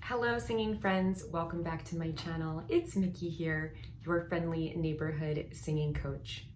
Hello singing friends, welcome back to my channel. It's Miki here, your friendly neighborhood singing coach.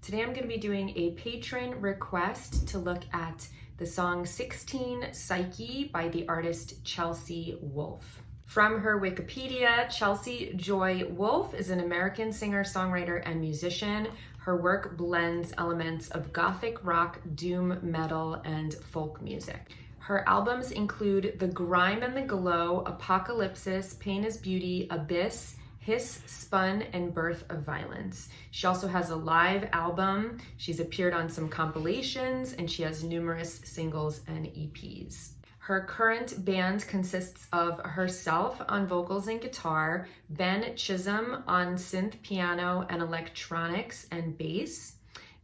Today I'm going to be doing a patron request to look at the song 16 Psyche by the artist Chelsea Wolfe. From her Wikipedia, Chelsea Joy Wolfe is an American singer, songwriter, and musician. Her work blends elements of gothic rock, doom metal, and folk music. Her albums include The Grime and the Glow, Apocalypsis, Pain is Beauty, Abyss, Hiss, Spun, and Birth of Violence. She also has a live album. She's appeared on some compilations, and she has numerous singles and EPs. Her current band consists of herself on vocals and guitar, Ben Chisholm on synth piano and electronics and bass,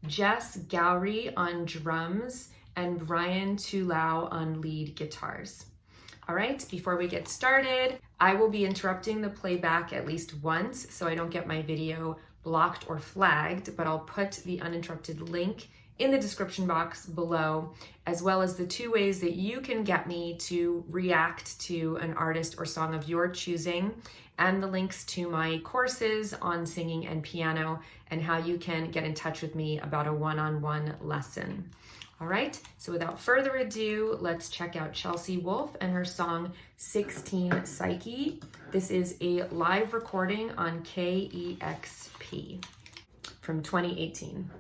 Jess Gowrie on drums, and Brian Tulau on lead guitars. All right, before we get started, I will be interrupting the playback at least once so I don't get my video blocked or flagged, but I'll put the uninterrupted link in the description box below, as well as the 2 ways that you can get me to react to an artist or song of your choosing, and the links to my courses on singing and piano, and how you can get in touch with me about a one-on-one lesson. All right, so without further ado, let's check out Chelsea Wolfe and her song 16 Psyche. This is a live recording on KEXP from 2018.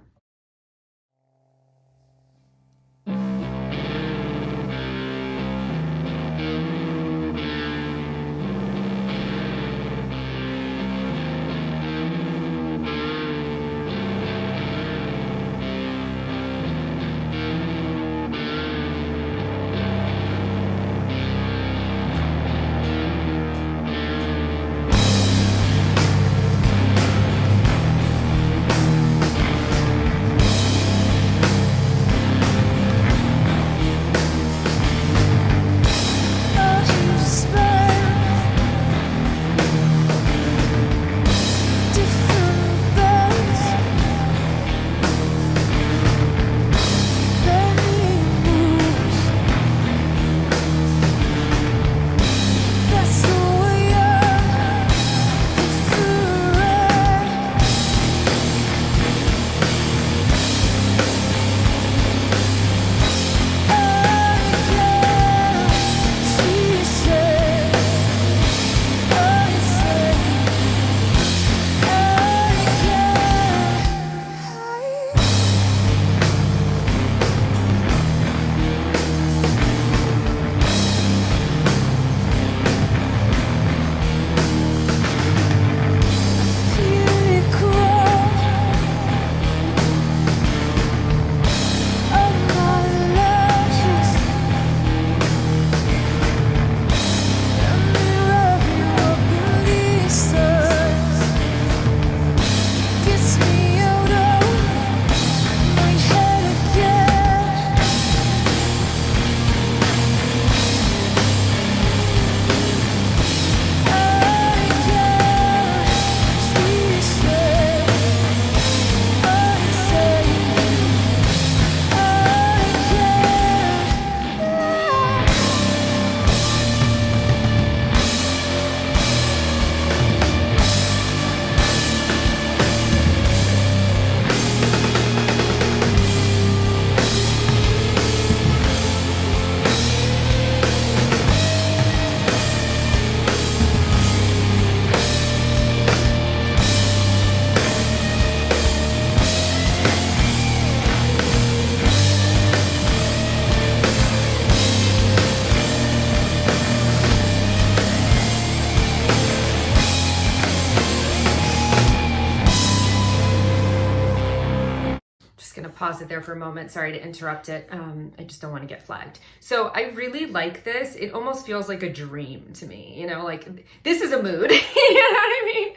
Pause it there for a moment. Sorry to interrupt it. I just don't want to get flagged. So I really like this. It almost feels like a dream to me, you know, like this is a mood, you know what I mean?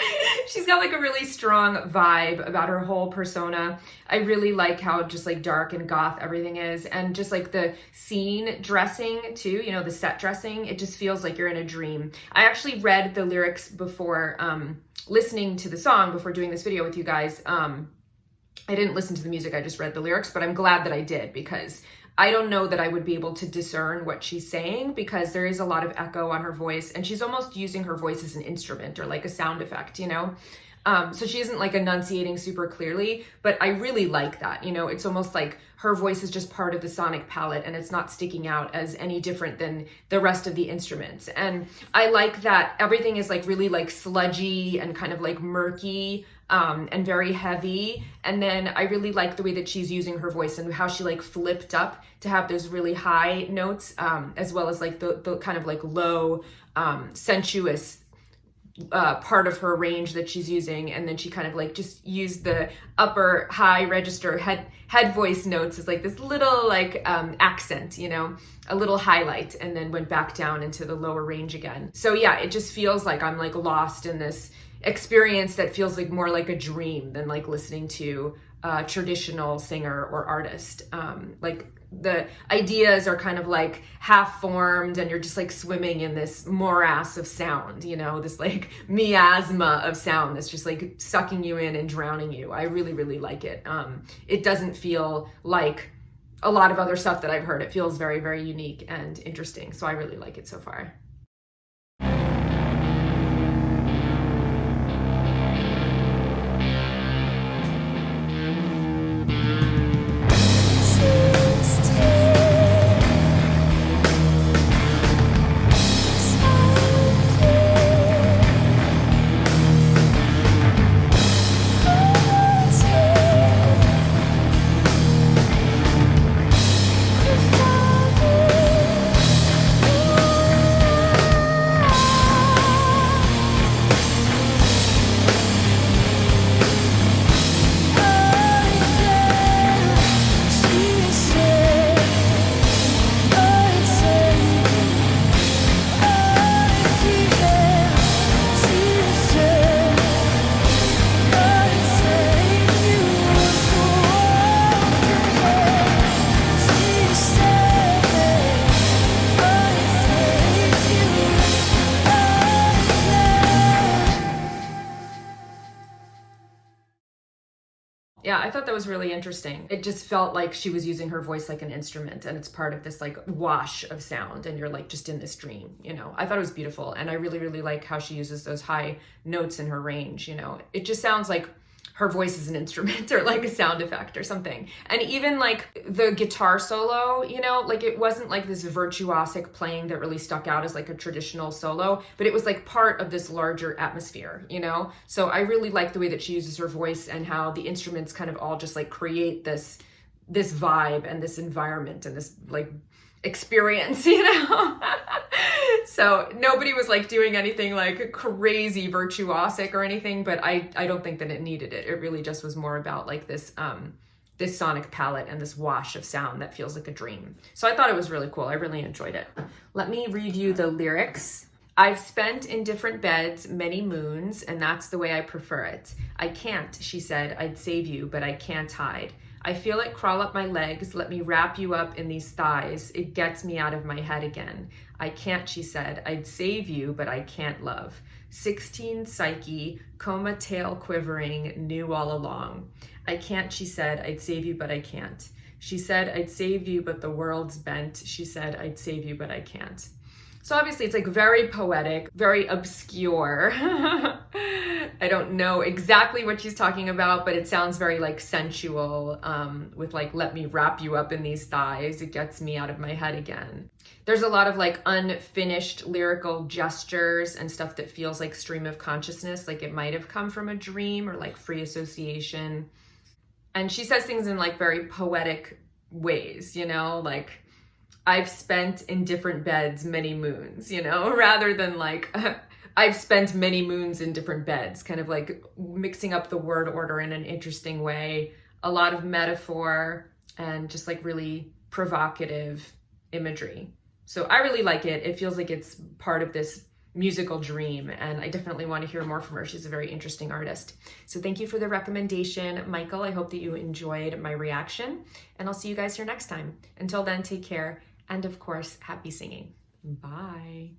She's got like a really strong vibe about her whole persona. I really like how just like dark and goth everything is, and just like the scene dressing too, you know, the set dressing, it just feels like you're in a dream. I actually read the lyrics before listening to the song, before doing this video with you guys. I didn't listen to the music, I just read the lyrics, but I'm glad that I did, because I don't know that I would be able to discern what she's saying, because there is a lot of echo on her voice, and she's almost using her voice as an instrument or like a sound effect, you know? So she isn't like enunciating super clearly, but I really like that, you know? It's almost like her voice is just part of the sonic palette, and it's not sticking out as any different than the rest of the instruments. And I like that everything is like really like sludgy and kind of like murky, and very heavy. And then I really like the way that she's using her voice and how she like flipped up to have those really high notes, as well as like the kind of like low, sensuous part of her range that she's using. And then she kind of like just used the upper high register head voice notes as like this little like accent, you know, a little highlight, and then went back down into the lower range again. So yeah, it just feels like I'm like lost in this experience that feels like more like a dream than like listening to a traditional singer or artist. Like the ideas are kind of like half formed, and you're just like swimming in this morass of sound, you know, this like miasma of sound that's just like sucking you in and drowning you. I really, really like it. It doesn't feel like a lot of other stuff that I've heard. It feels very, very unique and interesting. So I really like it so far. Yeah, I thought that was really interesting. It just felt like she was using her voice like an instrument, and it's part of this like wash of sound, and you're like just in this dream, you know. I thought it was beautiful, and I really, really like how she uses those high notes in her range, you know. It just sounds like her voice is an instrument or like a sound effect or something. And even like the guitar solo, you know, like it wasn't like this virtuosic playing that really stuck out as like a traditional solo, but it was like part of this larger atmosphere, you know? So I really like the way that she uses her voice, and how the instruments kind of all just like create this vibe and this environment and this like experience, you know? So nobody was like doing anything like crazy virtuosic or anything, but I don't think that it needed it. It really just was more about like this sonic palette and this wash of sound that feels like a dream. So I thought it was really cool. I really enjoyed it. Let me read you the lyrics. I've spent in different beds many moons, and that's the way I prefer it. I can't, she said, I'd save you, but I can't hide. I feel it crawl up my legs, let me wrap you up in these thighs. It gets me out of my head again. I can't, she said, I'd save you, but I can't love. 16 Psyche, coma tail quivering, knew all along. I can't, she said, I'd save you, but I can't. She said, I'd save you, but the world's bent. She said, I'd save you, but I can't. So obviously it's like very poetic, very obscure. I don't know exactly what she's talking about, but it sounds very like sensual, with like, let me wrap you up in these thighs. It gets me out of my head again. There's a lot of like unfinished lyrical gestures and stuff that feels like stream of consciousness, like it might have come from a dream or like free association. And she says things in like very poetic ways, you know, like, I've spent in different beds many moons, you know, rather than like, I've spent many moons in different beds, kind of like mixing up the word order in an interesting way. A lot of metaphor and just like really provocative imagery. So I really like it. It feels like it's part of this musical dream, and I definitely want to hear more from her. She's a very interesting artist. So thank you for the recommendation, Michael. I hope that you enjoyed my reaction, and I'll see you guys here next time. Until then, take care. And of course, happy singing. Bye.